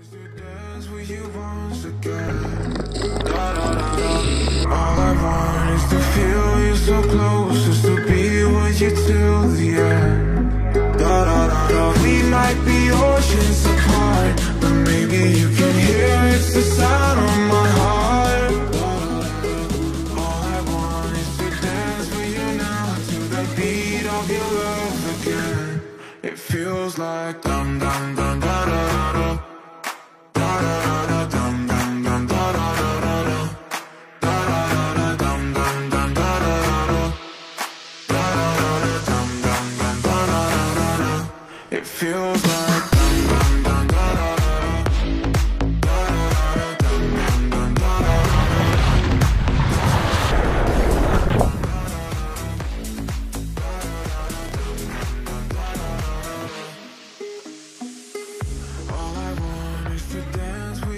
Dance with you once again. Da, da, da, da. All I want is to feel you so close, just to be with you till the end. Da, da, da, da. We might be oceans apart, but maybe you can hear it's the sound of my heart. Da, da, da, da. All I want is to dance with you now, to the beat of your love again. It feels like dum dum dum da da da da. It feels like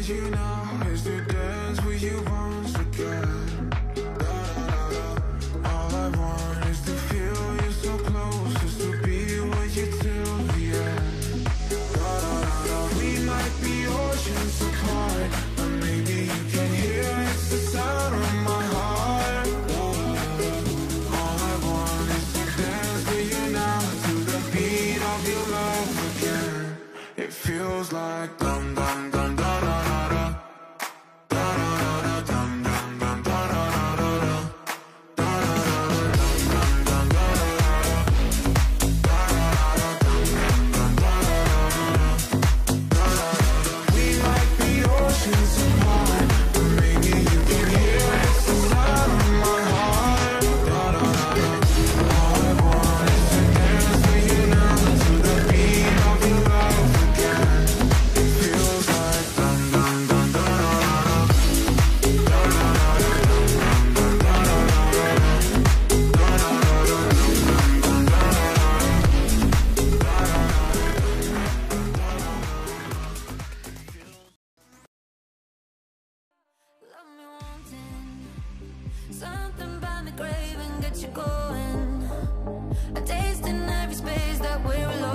you now is to dance with you once again. All I want is to feel you so close, just to be with you till the end. We might be oceans apart, but maybe you can hear it's the sound of my heart. All I want is to dance with you now, to the beat of your love again. It feels like dum dum dum da da. Something about me craving, get you going. A taste in every space that we're alone.